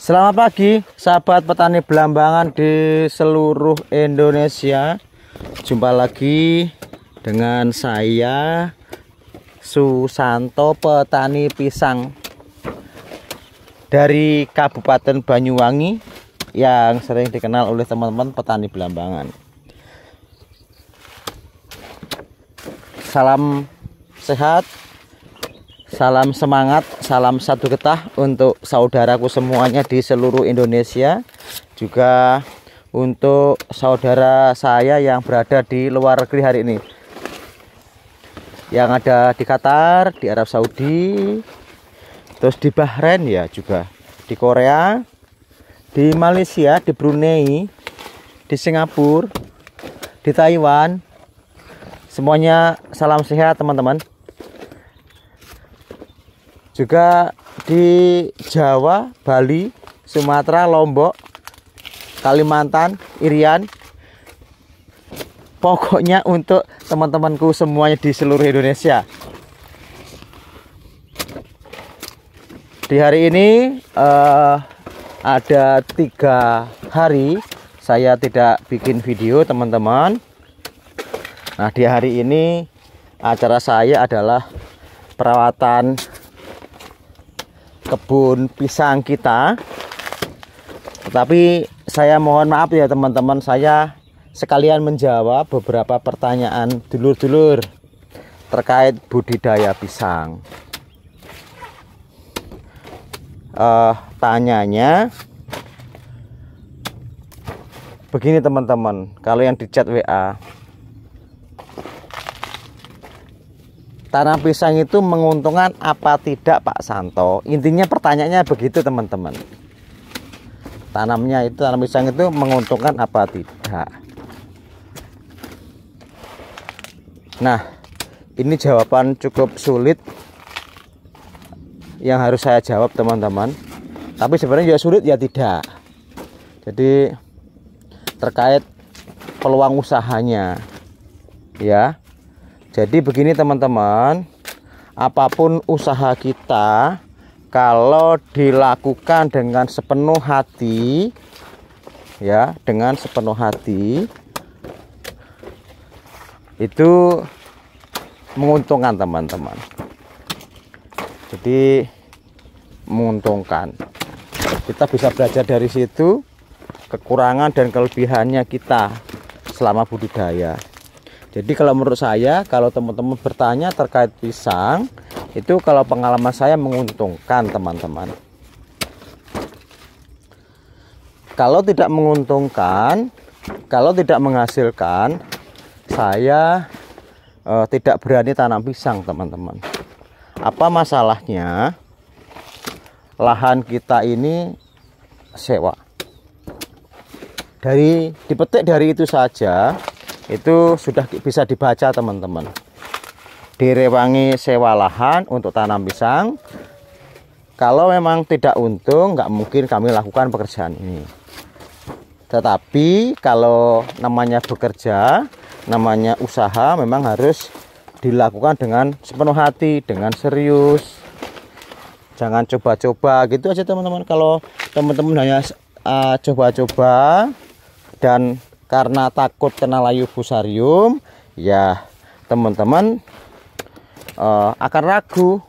Selamat pagi sahabat petani belambangan di seluruh Indonesia. Jumpa lagi dengan saya Susanto, petani pisang dari Kabupaten Banyuwangi yang sering dikenal oleh teman-teman petani belambangan. Salam sehat, salam semangat, salam satu getah untuk saudaraku semuanya di seluruh Indonesia. Juga untuk saudara saya yang berada di luar negeri hari ini, yang ada di Qatar, di Arab Saudi, terus di Bahrain ya, juga di Korea, di Malaysia, di Brunei, di Singapura, di Taiwan. Semuanya salam sehat teman-teman. Juga di Jawa, Bali, Sumatera, Lombok, Kalimantan, Irian. Pokoknya untuk teman-temanku semuanya di seluruh Indonesia. Di hari ini ada 3 hari saya tidak bikin video teman-teman. Nah, di hari ini acara saya adalah perawatan kebun pisang kita. Tetapi saya mohon maaf ya teman-teman, saya sekalian menjawab beberapa pertanyaan dulur-dulur terkait budidaya pisang. Tanyanya begini teman-teman, kalau yang di chat WA, tanam pisang itu menguntungkan apa tidak Pak Santo? Intinya pertanyaannya begitu teman-teman. Tanam pisang itu menguntungkan apa tidak? Nah, ini jawaban cukup sulit yang harus saya jawab teman-teman. Tapi sebenarnya ya sulit ya tidak. Jadi terkait peluang usahanya ya. Jadi begini teman-teman, apapun usaha kita kalau dilakukan dengan sepenuh hati ya, dengan sepenuh hati itu menguntungkan teman-teman. Jadi menguntungkan. Kita bisa belajar dari situ kekurangan dan kelebihannya kita selama budidaya. Jadi kalau menurut saya, kalau teman-teman bertanya terkait pisang, itu kalau pengalaman saya menguntungkan teman-teman. Kalau tidak menguntungkan, kalau tidak menghasilkan, saya tidak berani tanam pisang teman-teman. Apa masalahnya? Lahan kita ini sewa. Dipetik dari itu saja, itu sudah bisa dibaca teman-teman. Direwangi sewa lahan untuk tanam pisang. Kalau memang tidak untung, nggak mungkin kami lakukan pekerjaan ini. Tetapi kalau namanya bekerja, namanya usaha, memang harus dilakukan dengan sepenuh hati, dengan serius. Jangan coba-coba gitu aja teman-teman. Kalau teman-teman hanya coba-coba dan karena takut kena layu fusarium, ya teman-teman akan ragu,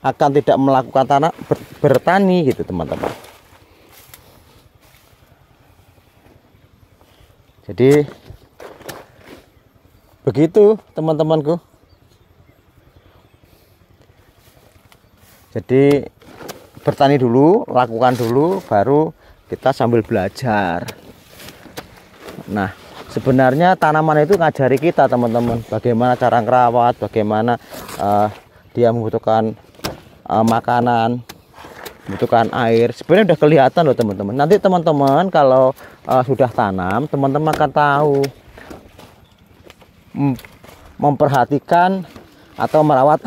akan tidak melakukan bertani gitu teman-teman. Jadi begitu teman-temanku. Jadi bertani dulu, lakukan dulu, baru kita sambil belajar. Nah, sebenarnya tanaman itu ngajari kita teman-teman, bagaimana cara ngerawat, bagaimana dia membutuhkan makanan, membutuhkan air. Sebenarnya udah kelihatan loh teman-teman. Nanti teman-teman kalau sudah tanam, teman-teman akan tahu memperhatikan atau merawat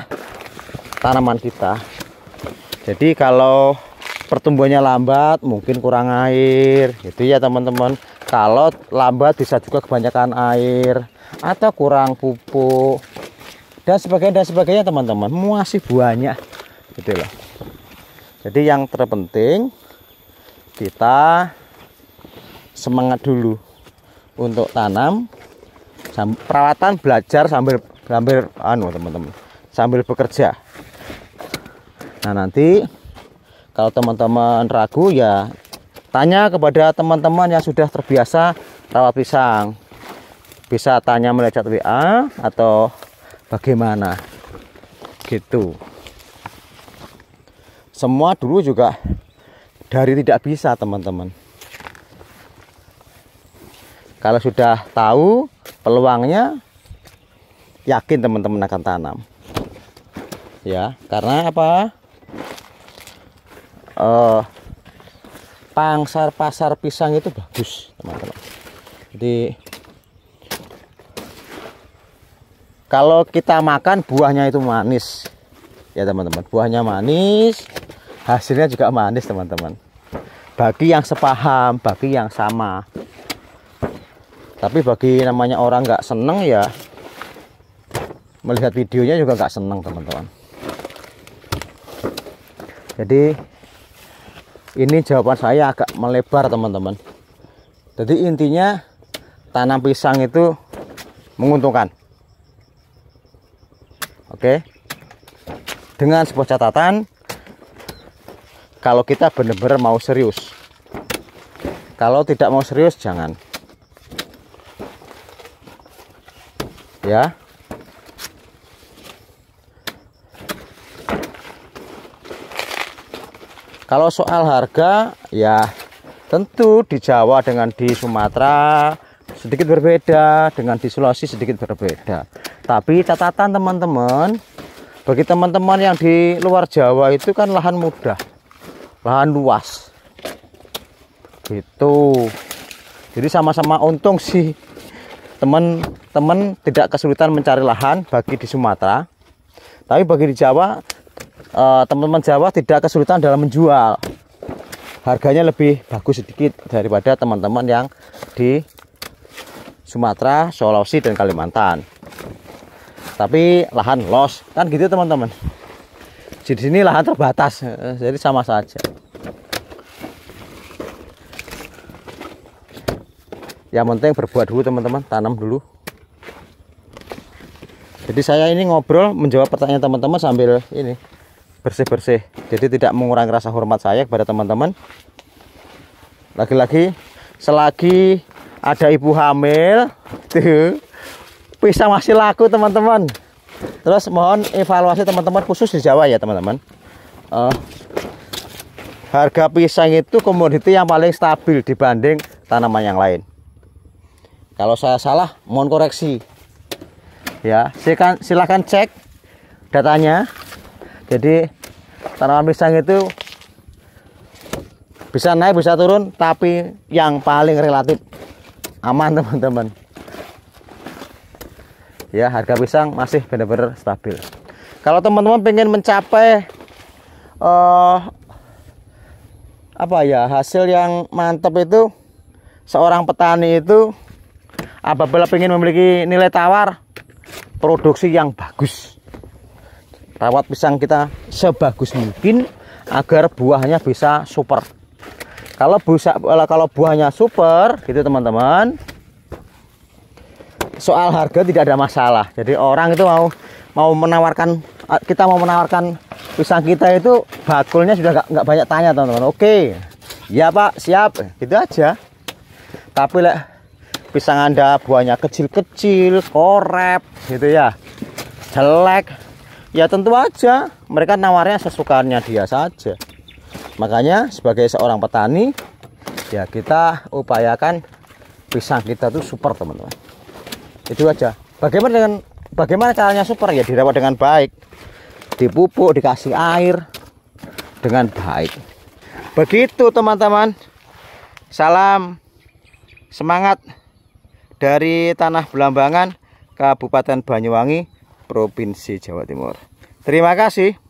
tanaman kita. Jadi kalau pertumbuhannya lambat, mungkin kurang air, gitu ya teman-teman. Kalau lambat bisa juga kebanyakan air atau kurang pupuk dan sebagainya teman-teman. Masih banyak gitu loh. Jadi yang terpenting kita semangat dulu untuk tanam, perawatan, belajar sambil teman-teman, sambil bekerja. Nah, nanti kalau teman-teman ragu ya tanya kepada teman-teman yang sudah terbiasa rawat pisang. Bisa tanya melalui chat WA atau bagaimana gitu. Semua dulu juga dari tidak bisa, teman-teman. Kalau sudah tahu peluangnya, yakin teman-teman akan tanam. Ya, karena apa? Pasar pisang itu bagus, teman-teman. Jadi kalau kita makan buahnya itu manis, ya teman-teman. Buahnya manis, hasilnya juga manis, teman-teman. Bagi yang sepaham, bagi yang sama. Tapi bagi namanya orang nggak seneng ya, melihat videonya juga nggak seneng, teman-teman. Jadi ini jawaban saya agak melebar, teman-teman. Jadi intinya tanam pisang itu menguntungkan. Oke. Dengan sebuah catatan, kalau kita benar-benar mau serius. Kalau tidak mau serius jangan. Ya. Kalau soal harga, ya tentu di Jawa dengan di Sumatera sedikit berbeda, dengan di Sulawesi sedikit berbeda. Tapi catatan, teman-teman, bagi teman-teman yang di luar Jawa itu kan lahan mudah, lahan luas gitu. Jadi sama-sama untung sih, teman-teman tidak kesulitan mencari lahan bagi di Sumatera. Tapi bagi di Jawa, teman-teman Jawa tidak kesulitan dalam menjual. Harganya lebih bagus sedikit daripada teman-teman yang di Sumatera, Sulawesi, dan Kalimantan. Tapi lahan los kan gitu, teman-teman. Di sini lahan terbatas, jadi sama saja. Yang penting berbuat dulu, teman-teman, tanam dulu. Jadi saya ini ngobrol menjawab pertanyaan teman-teman sambil ini bersih-bersih. Jadi tidak mengurangi rasa hormat saya kepada teman-teman. Lagi-lagi selagi ada ibu hamil, tuh pisang masih laku, teman-teman. Terus mohon evaluasi teman-teman khusus di Jawa ya, teman-teman. Harga pisang itu komoditi yang paling stabil dibanding tanaman yang lain. Kalau saya salah, mohon koreksi. Ya, silakan cek datanya. Jadi tanaman pisang itu bisa naik, bisa turun, tapi yang paling relatif aman, teman-teman. Ya, harga pisang masih benar-benar stabil. Kalau teman-teman pengen mencapai hasil yang mantap itu, seorang petani itu apabila pengen memiliki nilai tawar, produksi yang bagus, rawat pisang kita sebagus mungkin agar buahnya bisa super. Kalau buahnya super gitu, teman-teman, soal harga tidak ada masalah. Jadi orang itu mau menawarkan, kita mau menawarkan pisang kita itu bakulnya sudah nggak banyak tanya, teman-teman. Oke, ya Pak, siap, gitu aja. Tapi pisang Anda buahnya kecil-kecil, korep gitu ya, jelek, ya tentu aja mereka nawarnya sesukanya dia saja. Makanya sebagai seorang petani, ya kita upayakan pisang kita tuh super, teman-teman. Itu aja. Bagaimana caranya super? Ya dirawat dengan baik, dipupuk, dikasih air dengan baik. Begitu, teman-teman. Salam semangat dari Tanah Belambangan, Kabupaten Banyuwangi, Provinsi Jawa Timur. Terima kasih.